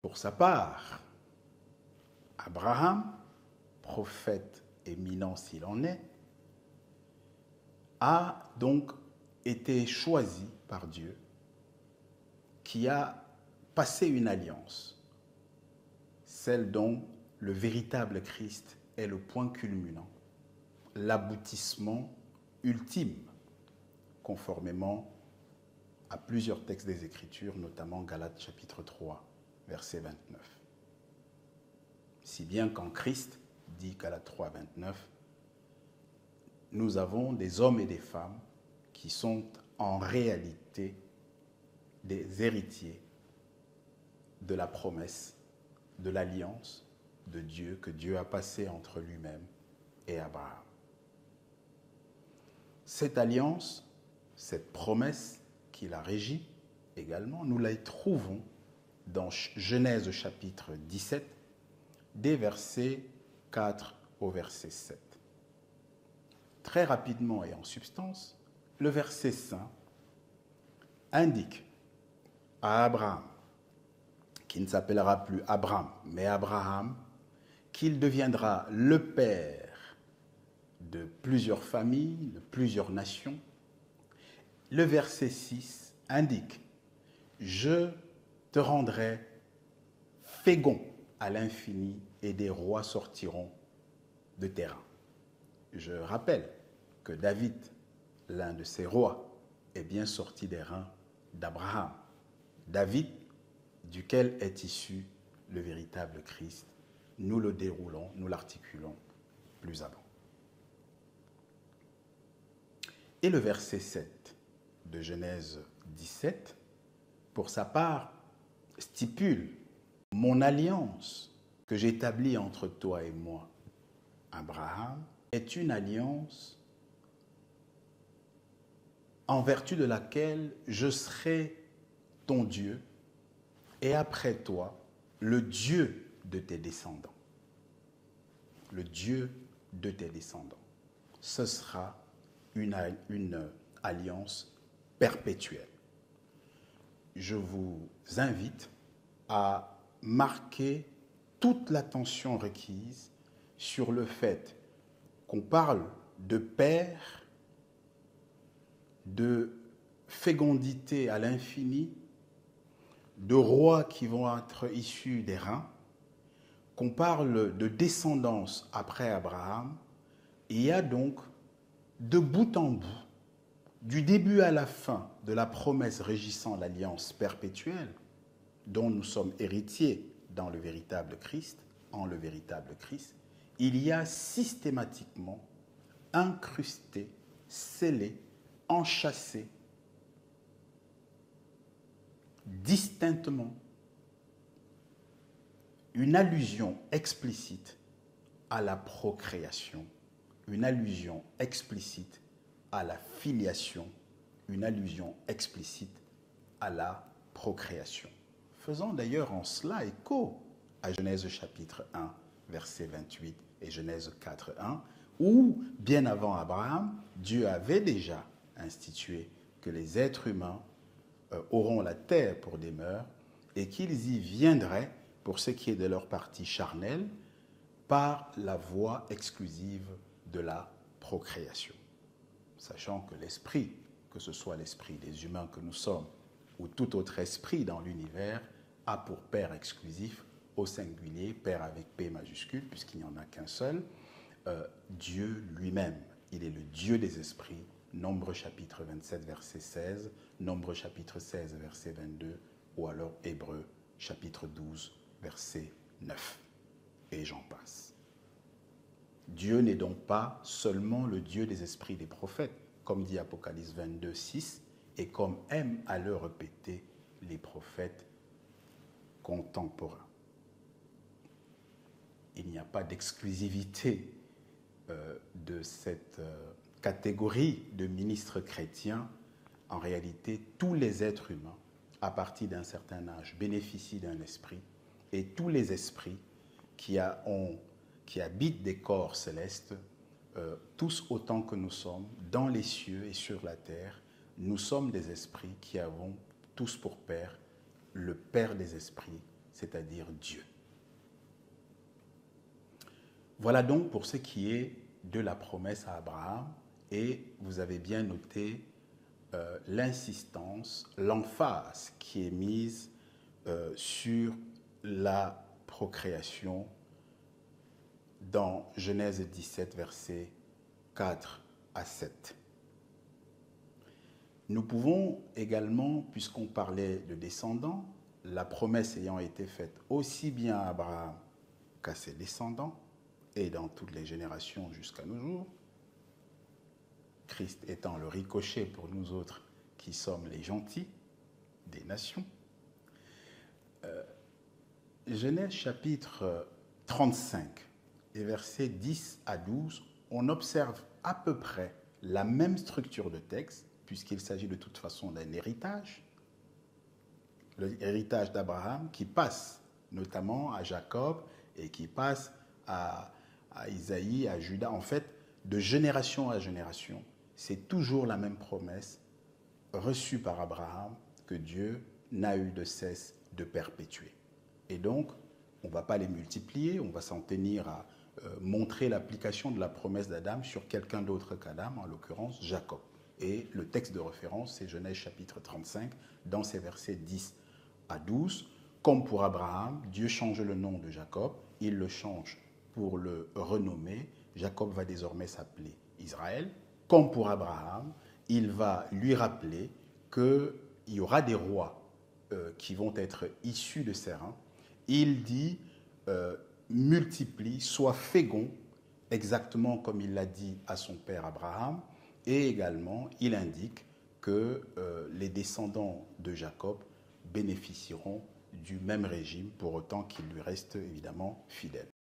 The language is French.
Pour sa part, Abraham, prophète éminent s'il en est, a donc été choisi par Dieu, qui a passé une alliance, celle dont le véritable Christ est le point culminant, l'aboutissement ultime, conformément à plusieurs textes des Écritures, notamment Galates chapitre 3, verset 29. Si bien qu'en Christ, dit Galates 3, 29, nous avons des hommes et des femmes qui sont en réalité des héritiers de la promesse, de l'alliance de Dieu que Dieu a passée entre lui-même et Abraham. Cette alliance, cette promesse qui la régit également, nous la trouvons dans Genèse chapitre 17, des versets 4 au verset 7. Très rapidement et en substance, le verset 5 indique à Abraham, qui ne s'appellera plus Abraham, mais Abraham, qu'il deviendra le père de plusieurs familles, de plusieurs nations. Le verset 6 indique « Je te rendrai fécond à l'infini et des rois sortiront de tes reins. » Je rappelle que David, l'un de ces rois, est bien sorti des reins d'Abraham. David, duquel est issu le véritable Christ. Nous le déroulons, nous l'articulons plus avant. Et le verset 7 de Genèse 17, pour sa part, stipule « Mon alliance que j'établis entre toi et moi, Abraham, est une alliance en vertu de laquelle je serai ton Dieu et après toi, le Dieu de tes descendants. » Le Dieu de tes descendants. Ce sera une alliance perpétuelle. Je vous invite à marquer toute l'attention requise sur le fait qu'on parle de père, de fécondité à l'infini, de rois qui vont être issus des reins, qu'on parle de descendance après Abraham. Il y a donc de bout en bout, du début à la fin de la promesse régissant l'alliance perpétuelle, dont nous sommes héritiers dans le véritable Christ, en le véritable Christ, il y a systématiquement incrusté, scellé, enchâssé, distinctement, une allusion explicite à la procréation, une allusion explicite à la filiation, une allusion explicite à la procréation. Faisant d'ailleurs en cela écho à Genèse chapitre 1, verset 28 et Genèse 4, 1, où, bien avant Abraham, Dieu avait déjà institué que les êtres humains auront la terre pour demeure et qu'ils y viendraient, pour ce qui est de leur partie charnelle, par la voie exclusive de la procréation. Sachant que l'esprit, que ce soit l'esprit des humains que nous sommes ou tout autre esprit dans l'univers, a pour père exclusif, au singulier, père avec P majuscule, puisqu'il n'y en a qu'un seul, Dieu lui-même. Il est le Dieu des esprits. Nombre chapitre 27, verset 16, Nombre chapitre 16, verset 22, ou alors Hébreux chapitre 12, verset 9. Et j'en passe. Dieu n'est donc pas seulement le Dieu des esprits des prophètes, comme dit Apocalypse 22, 6, et comme aiment à le répéter les prophètes contemporains. Il n'y a pas d'exclusivité de cette catégorie de ministres chrétiens. En réalité, tous les êtres humains, à partir d'un certain âge, bénéficient d'un esprit, et tous les esprits qui habitent des corps célestes, tous autant que nous sommes, dans les cieux et sur la terre, nous sommes des esprits qui avons tous pour père le Père des esprits, c'est-à-dire Dieu. Voilà donc pour ce qui est de la promesse à Abraham, et vous avez bien noté l'insistance, l'emphase qui est mise sur la procréation dans Genèse 17, versets 4 à 7. Nous pouvons également, puisqu'on parlait de descendants, la promesse ayant été faite aussi bien à Abraham qu'à ses descendants, et dans toutes les générations jusqu'à nos jours, Christ étant le ricochet pour nous autres qui sommes les gentils des nations. Genèse chapitre 35 et versets 10 à 12, on observe à peu près la même structure de texte, puisqu'il s'agit de toute façon d'un héritage, l'héritage d'Abraham qui passe notamment à Jacob et qui passe à Isaïe, à Judas. En fait, de génération à génération, c'est toujours la même promesse reçue par Abraham que Dieu n'a eu de cesse de perpétuer. Et donc, on ne va pas les multiplier, on va s'en tenir à montrer l'application de la promesse d'Adam sur quelqu'un d'autre qu'Adam, en l'occurrence Jacob. Et le texte de référence, c'est Genèse chapitre 35, dans ses versets 10 à 12. Comme pour Abraham, Dieu change le nom de Jacob, il le change pour le renommer. Jacob va désormais s'appeler Israël. Comme pour Abraham, il va lui rappeler qu'il y aura des rois qui vont être issus de ses reins. Il dit multiplie, sois fécond, exactement comme il l'a dit à son père Abraham. Et également, il indique que les descendants de Jacob bénéficieront du même régime, pour autant qu'ils lui restent évidemment fidèles.